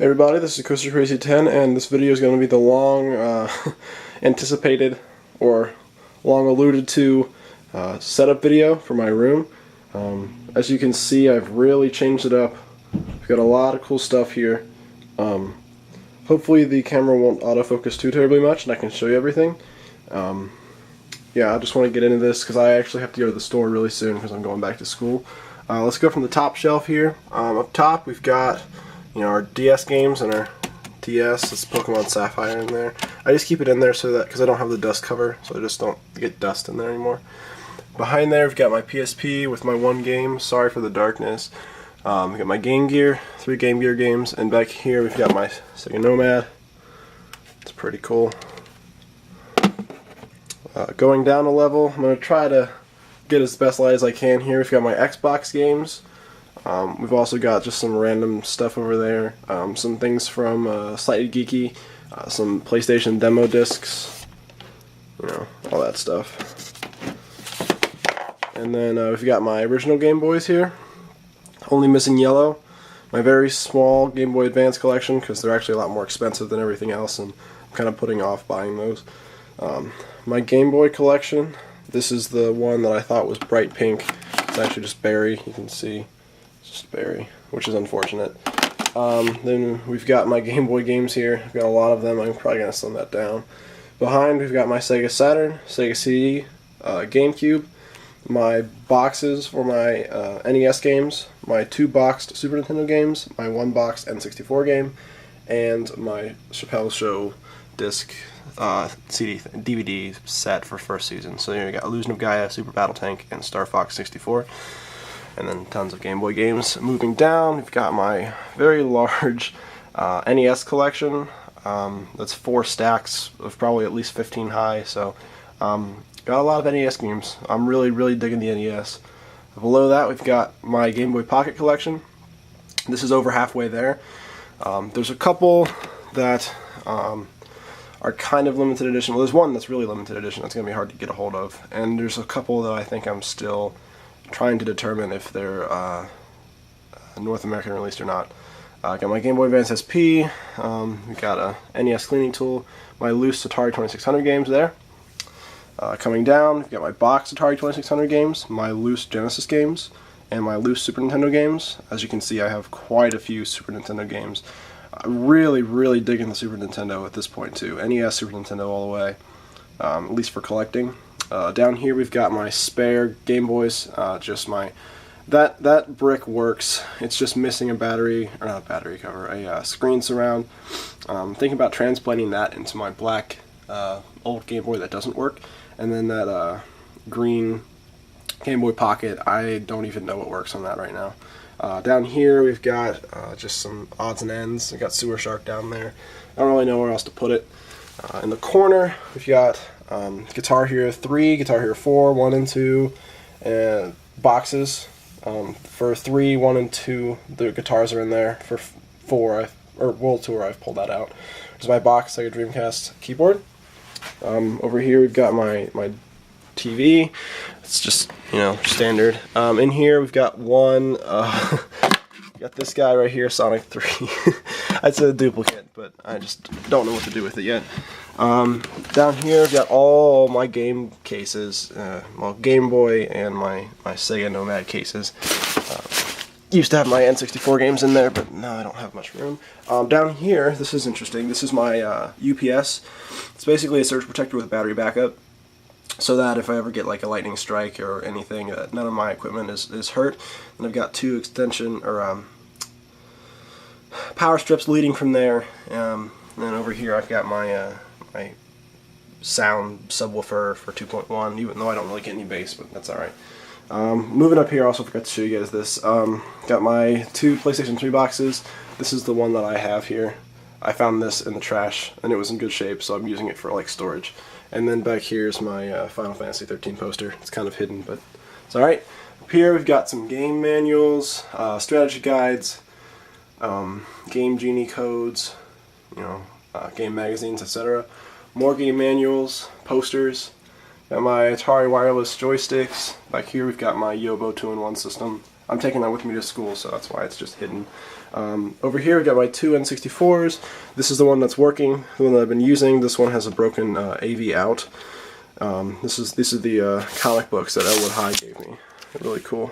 Hey everybody, this is Coaster Crazy 10, and this video is going to be the long anticipated or long alluded to setup video for my room. As you can see, I've really changed it up. I've got a lot of cool stuff here. Hopefully the camera won't autofocus too terribly much and I can show you everything. Yeah, I just want to get into this because I actually have to go to the store really soon because I'm going back to school. Let's go from the top shelf here. Up top we've got our DS games and our TS. It's Pokemon Sapphire in there. I just keep it in there so that because I don't have the dust cover, so I just don't get dust in there anymore. Behind there, we've got my PSP with my one game. Sorry for the darkness. We've got my Game Gear, 3 Game Gear games, and back here we've got my Sega Nomad. It's pretty cool. Going down a level, I'm going to try to get as best light as I can here. We've got my Xbox games. We've also got just some random stuff over there, some things from Slightly Geeky, some PlayStation demo discs, all that stuff. And then we've got my original Game Boys here, only missing yellow, my very small Game Boy Advance collection because they're actually a lot more expensive than everything else and I'm kind of putting off buying those. My Game Boy collection, this is the one that I thought was bright pink. It's actually just berry, you can see. Just berry, which is unfortunate. Then we've got my Game Boy games here. I've got a lot of them. I'm probably going to slim that down. Behind we've got my Sega Saturn, Sega CD, GameCube, my boxes for my NES games, my 2 boxed Super Nintendo games, my 1 boxed N64 game, and my Chappelle Show disc DVD set for first season. So you got Illusion of Gaia, Super Battle Tank, and Star Fox 64. And then tons of Game Boy games. Moving down, we've got my very large NES collection. That's 4 stacks of probably at least 15 high, so got a lot of NES games. I'm really digging the NES. Below that, we've got my Game Boy Pocket collection. This is over halfway there. There's a couple that are kind of limited edition. Well, there's one that's really limited edition that's going to be hard to get a hold of, and there's a couple that I think I'm still trying to determine if they're North American released or not. Got my Game Boy Advance SP, we got a NES cleaning tool, my loose Atari 2600 games there. Coming down, we've got my box Atari 2600 games, my loose Genesis games, and my loose Super Nintendo games. As you can see, I have quite a few Super Nintendo games. I'm really digging the Super Nintendo at this point too. NES, Super Nintendo all the way, at least for collecting. Down here we've got my spare Game Boys, just my, that brick works, it's just missing a battery, or not a battery cover, a screen surround. Thinking about transplanting that into my black old Game Boy that doesn't work, and then that green Game Boy Pocket, I don't even know what works on that right now. Down here we've got just some odds and ends. We've got Sewer Shark down there. I don't really know where else to put it. In the corner we've got Guitar Hero 3, Guitar Hero 4, 1 and 2, and boxes. For 3, 1 and 2, the guitars are in there. For 4, or World Tour, I've pulled that out. There's my box, like a Dreamcast keyboard. Over here we've got my TV. It's just, standard. In here we've got one, got this guy right here, Sonic 3. I'd say a duplicate, but I just don't know what to do with it yet. Down here I've got all my game cases, well, Game Boy and my Sega Nomad cases. Used to have my N64 games in there, but now I don't have much room. Down here, this is interesting, this is my UPS. It's basically a surge protector with a battery backup, so that if I ever get like a lightning strike or anything, none of my equipment is hurt. And I've got 2 extension, or power strips leading from there. And then over here I've got my my sound subwoofer for 2.1, even though I don't really get any bass, but that's alright. Moving up here, I also forgot to show you guys this. Got my 2 PlayStation 3 boxes. This is the one that I have here. I found this in the trash, and it was in good shape, so I'm using it for like storage. And then back here is my Final Fantasy 13 poster. It's kind of hidden, but it's alright. Up here we've got some game manuals, strategy guides, Game Genie codes, game magazines, etc. More game manuals, posters. Got my Atari wireless joysticks. Back here we've got my Yobo 2-in-1 system. I'm taking that with me to school, so that's why it's just hidden. Over here we've got my two N64s. This is the one that's working, the one that I've been using. This one has a broken AV out. These are the comic books that Elwood High gave me. They're really cool.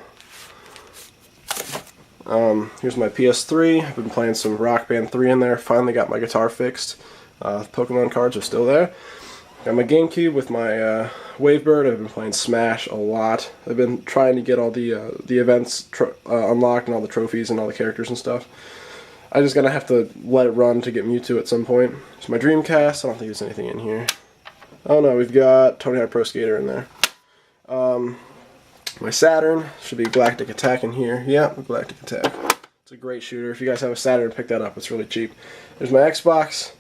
Here's my PS3. I've been playing some Rock Band 3 in there. Finally got my guitar fixed. Pokemon cards are still there. Got my GameCube with my Wavebird. I've been playing Smash a lot. I've been trying to get all the events unlocked and all the trophies and all the characters and stuff. I just gotta have to let it run to get Mewtwo at some point. There's my Dreamcast. I don't think there's anything in here. Oh no, we've got Tony Hawk Pro Skater in there. My Saturn, should be Galactic Attack in here. Yeah, Galactic Attack. It's a great shooter. If you guys have a Saturn, pick that up. It's really cheap. There's my Xbox,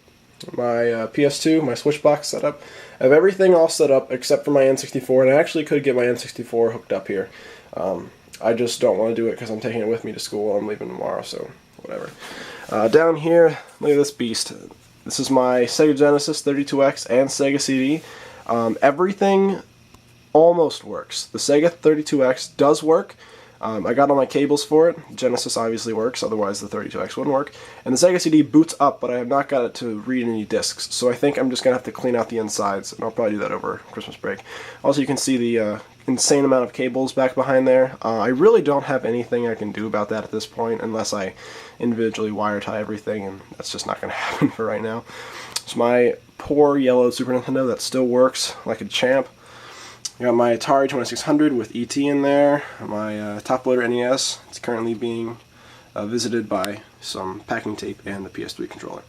my PS2, my Switch box set up. I have everything all set up except for my N64, and I actually could get my N64 hooked up here. I just don't want to do it because I'm taking it with me to school. I'm leaving tomorrow, so whatever. Down here, look at this beast. This is my Sega Genesis 32X and Sega CD. Everything almost works. The Sega 32X does work. I got all my cables for it. Genesis obviously works, otherwise the 32X wouldn't work. And the Sega CD boots up, but I have not got it to read any discs, so I think I'm just going to have to clean out the insides, and I'll probably do that over Christmas break. Also, you can see the insane amount of cables back behind there. I really don't have anything I can do about that at this point, unless I individually wire tie everything, and that's just not going to happen for right now. It's my poor yellow Super Nintendo that still works like a champ. I got my Atari 2600 with ET in there, my top loader NES. It's currently being visited by some packing tape and the PS3 controller.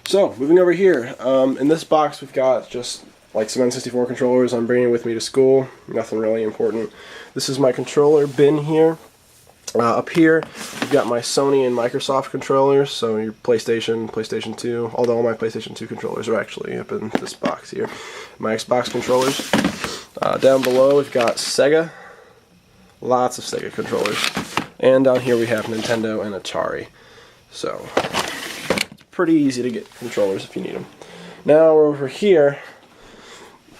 So, moving over here, in this box we've got just like some N64 controllers. I'm bringing with me to school, nothing really important. This is my controller bin here. Up here, we've got my Sony and Microsoft controllers, so your PlayStation, PlayStation 2, although all my PlayStation 2 controllers are actually up in this box here. My Xbox controllers. Down below we've got Sega, lots of Sega controllers, and down here we have Nintendo and Atari. So, it's pretty easy to get controllers if you need them. Now over here,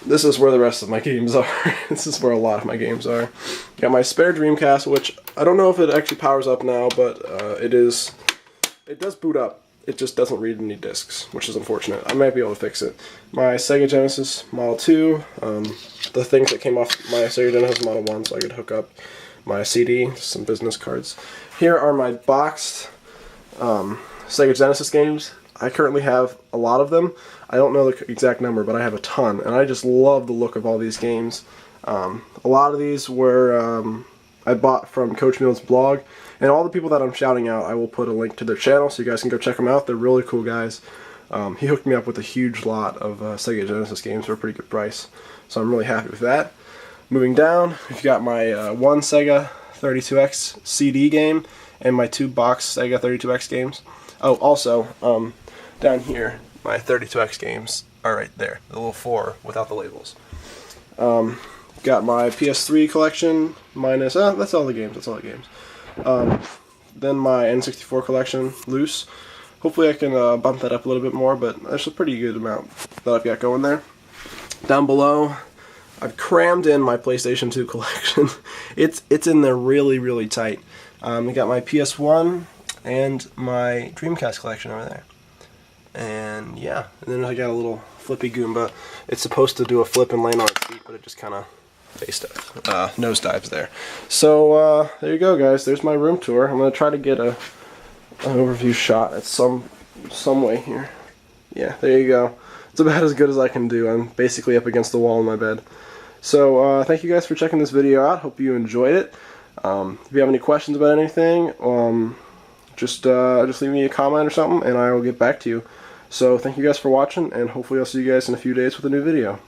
this is where the rest of my games are. This is where a lot of my games are. Got my spare Dreamcast, which I don't know if it actually powers up now, but it does boot up. It just doesn't read any discs, which is unfortunate. I might be able to fix it. My Sega Genesis Model 2, the things that came off my Sega Genesis Model 1 so I could hook up my CD, some business cards. Here are my boxed Sega Genesis games. I currently have a lot of them. I don't know the exact number, but I have a ton, and I just love the look of all these games. A lot of these were I bought from Coach Meal's blog, and all the people that I'm shouting out, I will put a link to their channel so you guys can go check them out. They're really cool guys. He hooked me up with a huge lot of Sega Genesis games for a pretty good price, so I'm really happy with that. Moving down, we've got my one Sega 32X CD game and my two box Sega 32X games. Oh, also, down here, my 32X games are right there, the little 4 without the labels. Got my PS3 collection, minus, that's all the games, Then my N64 collection, loose. Hopefully I can bump that up a little bit more, but there's a pretty good amount that I've got going there. Down below, I've crammed in my PlayStation 2 collection. It's in there really, really tight. I got my PS1 and my Dreamcast collection over there. And yeah, and then I got a little flippy Goomba. It's supposed to do a flip and land on its feet, but it just kind of nosedives there. So there you go, guys. There's my room tour. I'm going to try to get an overview shot at some way here. Yeah, there you go. It's about as good as I can do. I'm basically up against the wall in my bed. So thank you guys for checking this video out. Hope you enjoyed it. If you have any questions about anything, just leave me a comment or something, and I will get back to you. So thank you guys for watching, and hopefully I'll see you guys in a few days with a new video.